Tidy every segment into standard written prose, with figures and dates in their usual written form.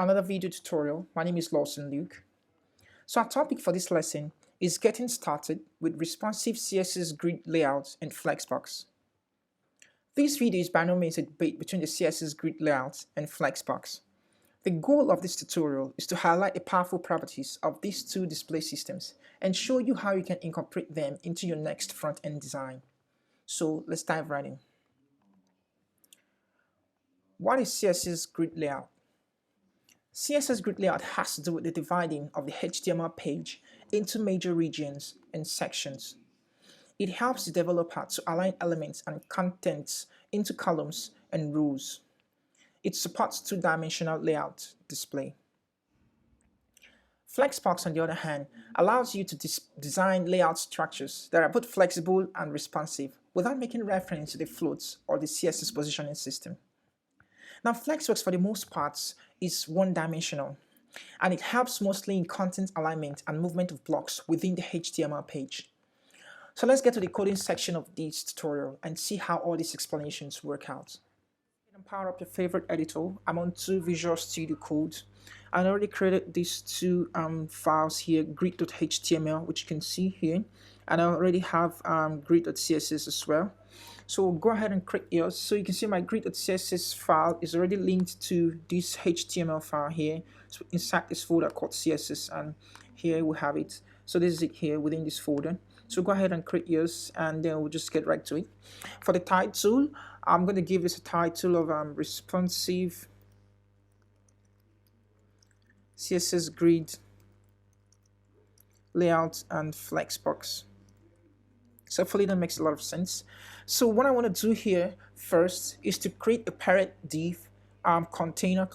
another video tutorial. My name is Lawson Luke. So our topic for this lesson is getting started with responsive CSS grid layouts in Flexbox. This video is by no means a debate between the CSS grid layouts and Flexbox. The goal of this tutorial is to highlight the powerful properties of these two display systems and show you how you can incorporate them into your next front-end design. So let's dive right in. What is CSS grid layout? CSS Grid layout has to do with the dividing of the HTML page into major regions and sections. It helps the developer to align elements and contents into columns and rows. It supports two-dimensional layout display. Flexbox, on the other hand, allows you to design layout structures that are both flexible and responsive without making reference to the floats or the CSS positioning system. Now, Flexbox, for the most part, is one-dimensional, and it helps mostly in content alignment and movement of blocks within the HTML page. So let's get to the coding section of this tutorial and see how all these explanations work out. Power up your favorite editor. I'm on Visual Studio Code. I already created these two files here, grid.html, which you can see here, and I already have grid.css as well. So go ahead and create yours. So you can see my grid.css file is already linked to this HTML file here. So inside this folder called CSS, and here we have it. So this is it here within this folder. So go ahead and create yours, and then we'll just get right to it. For the title, I'm going to give this a title of responsive CSS grid layout and Flexbox. So hopefully that makes a lot of sense. So what I want to do here first is to create a parent div container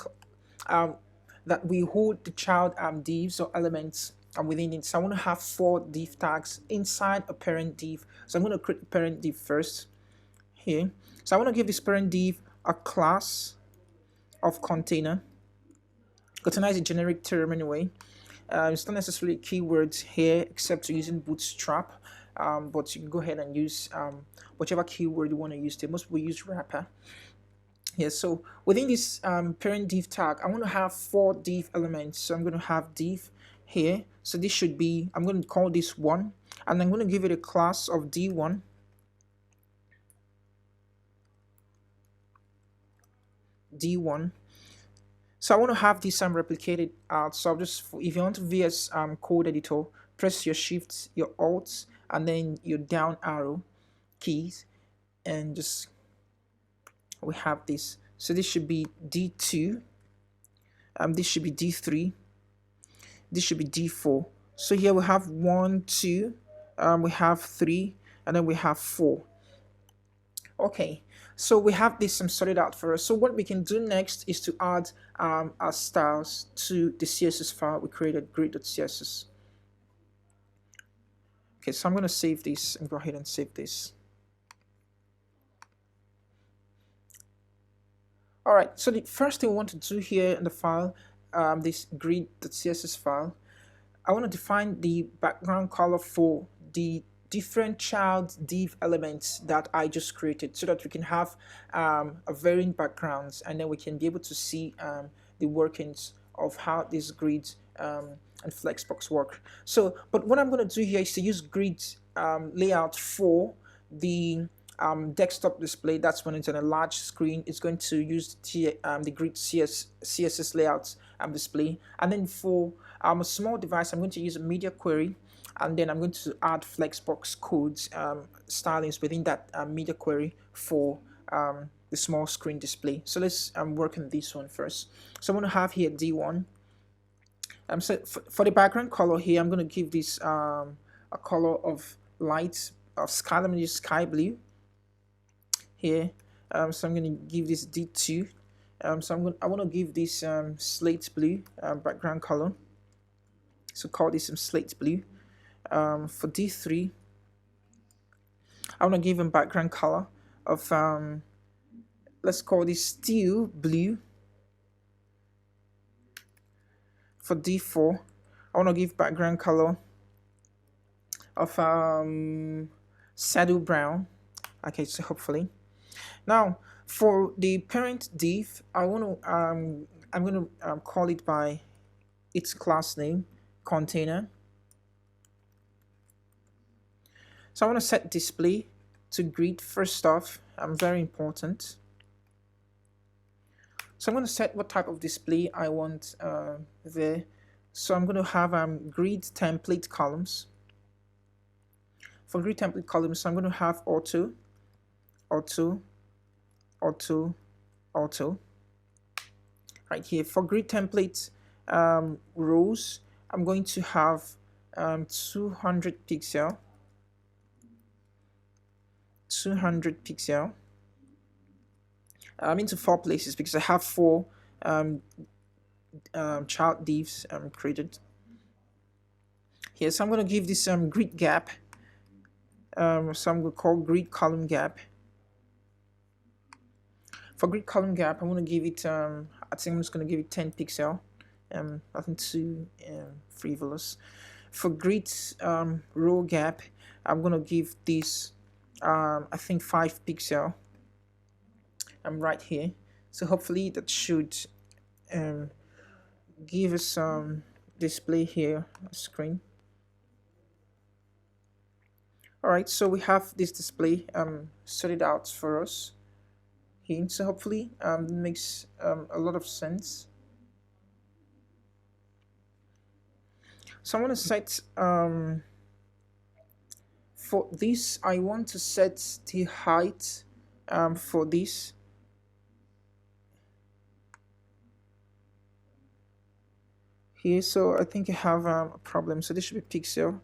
that will hold the child divs or elements within it. So I want to have 4 div tags inside a parent div. So I'm going to create a parent div first here. So I want to give this parent div a class of container. Container is a generic term anyway. It's not necessarily keywords here except using Bootstrap. But you can go ahead and use whichever keyword you want to use. Most people use wrapper. Yeah, so within this parent div tag, I want to have 4 div elements. So I'm going to have div here. So this should be, I'm going to call this 1, and I'm going to give it a class of d1. D1. So I want to have this replicated out. So I'll just, if you want to VS Code editor, press your Shift, your Alt, and then your down arrow keys, and just we have this. So this should be D2, this should be D3, this should be D4. So here we have 1, 2, we have 3, and then we have 4. Okay, so we have this sorted out for us. So what we can do next is to add our styles to the CSS file we created, grid.css. Okay, so I'm going to save this and go ahead and save this. Alright, so the first thing we want to do here in the file, this grid.css file, I want to define the background color for the different child div elements that I just created, so that we can have a varying backgrounds, and then we can be able to see the workings of how these grids and Flexbox work. So, but what I'm going to do here is to use grid layout for the desktop display. That's when it's on a large screen. It's going to use the grid CSS layouts display, and then for a small device, I'm going to use a media query, and then I'm going to add Flexbox codes stylings within that media query for the small screen display. So let's work on this one first. So I'm going to have here D1. So for the background color here, I'm going to give this a color of light of sky. Let me use sky blue here. So I'm going to give this D2. So I want to give this slate blue background color. So call this some slate blue. For D3, I want to give him background color of let's call this steel blue. For D4, I want to give background color of saddle brown. Okay, so hopefully. Now for the parent div, I want to I'm going to call it by its class name, container. So I want to set display to grid first off. Very important. So I'm going to set what type of display I want there. So I'm going to have grid template columns. For grid template columns, I'm going to have auto, auto, auto, auto. Right here. For grid template rows, I'm going to have 200 pixel, 200 pixel. I'm into 4 places because I have 4 child divs created here. So I'm going to give this grid gap. So I'm going to call grid column gap. For grid column gap, I'm going to give it. I think I'm just going to give it 10 pixel. Nothing too frivolous. For grid row gap, I'm going to give this. I think 5 pixel. I'm right here. So hopefully that should give us some display here on the screen. Alright, so we have this display sorted out for us here. So hopefully it makes a lot of sense. So I want to set for this, I want to set the height for this. Here, so I think I have a problem. So this should be pixel.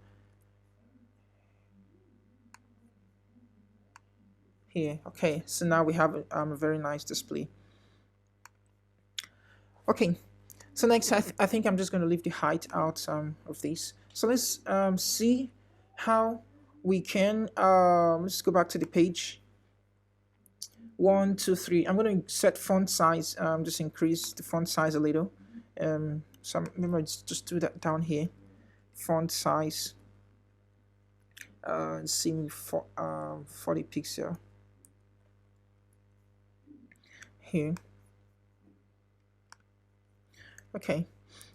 Here, okay. So now we have a very nice display. Okay. So next, I think I'm just going to leave the height out of this. So let's see how we can. Let's go back to the page. 1, 2, 3. I'm going to set font size. Just increase the font size a little. So remember, just do that down here. Font size. See for 40 pixel. Here. Okay,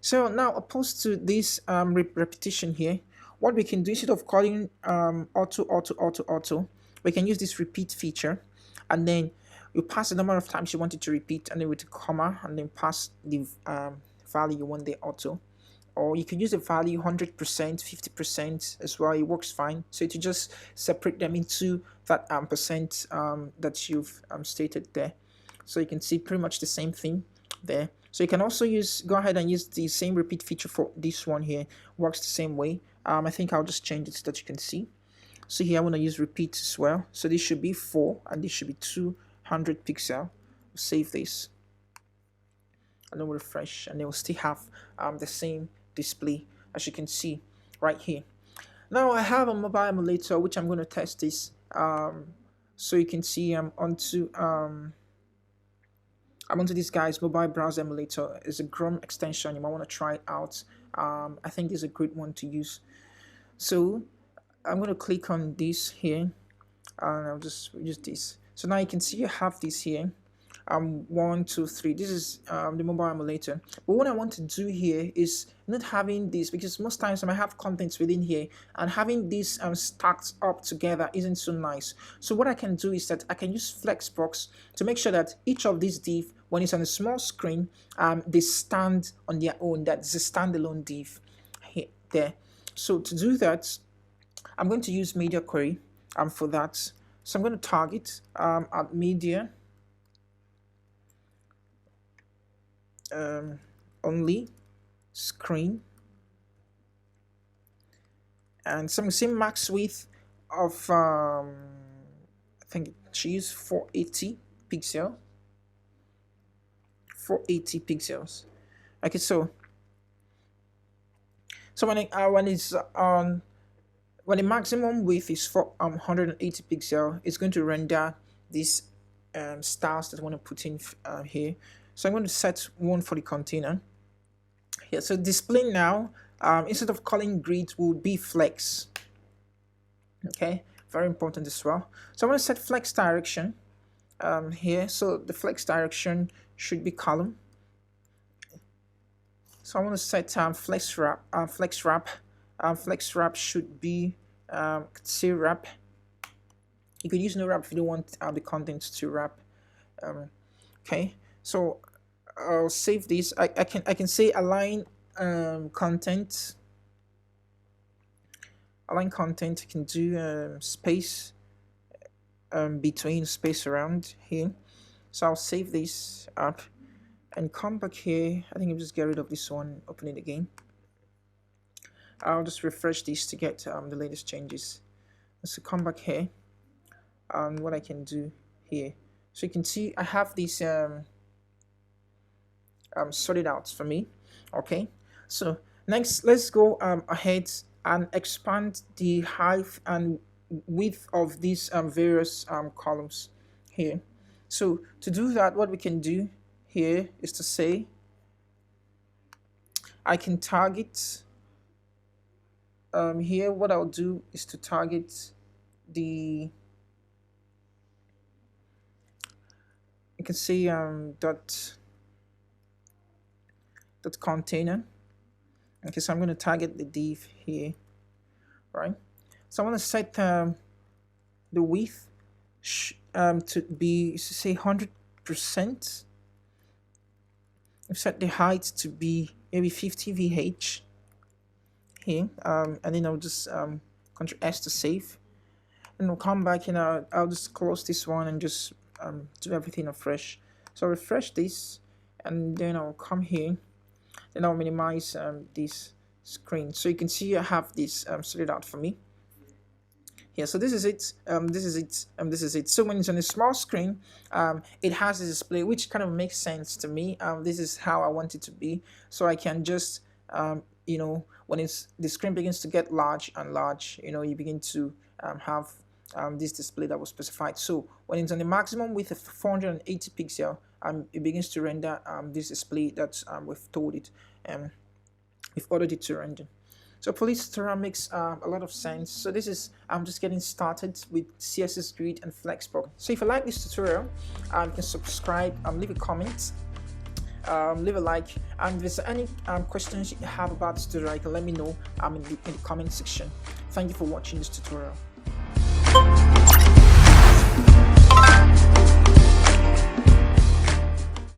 so now opposed to this repetition here, what we can do, instead of calling auto, we can use this repeat feature, and then you pass the number of times you want it to repeat, and then with a comma, and then pass the value you want the auto. Or you can use the value 100%, 50% as well. It works fine. So to just separate them into that percent that you've stated there. So you can see pretty much the same thing there. So you can also go ahead and use the same repeat feature for this one here. Works the same way. I think I'll just change it so that you can see. So here I want to use repeat as well. So this should be 4 and this should be 200 pixel. Save this. And then we'll refresh, and it will still have the same display as you can see right here. Now I have a mobile emulator which I'm going to test this. So you can see I'm onto this guy's mobile browser emulator. It's a Chrome extension. You might want to try it out. I think it's a great one to use. So I'm going to click on this here, and I'll just use this. So now you can see you have this here. 1, 2, 3. This is the mobile emulator. But what I want to do here is not having this, because most times I might have contents within here, and having this stacked up together isn't so nice. So what I can do is that I can use Flexbox to make sure that each of these div, when it's on a small screen, they stand on their own. That's a standalone div here, there. So to do that, I'm going to use media query for that. So I'm going to target at media. Only screen, and some same max width of I think choose 480 pixel, 480 pixels. Okay, so when it's on, when the maximum width is 480 pixel, it's going to render these styles that I want to put in here. So I'm going to set one for the container here. So display now, instead of calling grid, would be flex. Okay, very important as well. So I'm going to set flex direction here. So the flex direction should be column. So I want to set flex wrap. Flex wrap should be say wrap. You could use no wrap if you don't want the contents to wrap. Okay, so I'll save this. I can say align content. Align content. You can do space between, space around here. So I'll save this up and come back here. I think I'll just get rid of this one, open it again. I'll just refresh this to get the latest changes. So come back here, and what I can do here, so you can see I have this sorted out for me. Okay, so next let's go ahead and expand the height and width of these various columns here. So to do that, what we can do here is to say I can target here. What I'll do is to target the, you can see dot container. Okay, so I'm going to target the div here, right? So I want to set the width to be, say 100%. I've set the height to be maybe 50 VH here, and then I'll just Ctrl S to save, and we'll come back and I'll just close this one and just do everything afresh. So I'll refresh this, and then I'll come here, then I'll minimize this screen, so you can see I have this sorted out for me. Yeah, so this is it. This is it. So when it's on a small screen, it has a display, which kind of makes sense to me. This is how I want it to be. So I can just, you know, when the screen begins to get large and large, you know, you begin to have this display that was specified. So when it's on the maximum width of 480 pixel, it begins to render this display that we've told it, we've ordered it to render. So police tutorial makes a lot of sense. So this is, I'm just getting started with CSS Grid and Flexbox. So if you like this tutorial, you can subscribe, leave a comment, leave a like, and if there's any questions you have about this tutorial, you can let me know in the comment section. Thank you for watching this tutorial.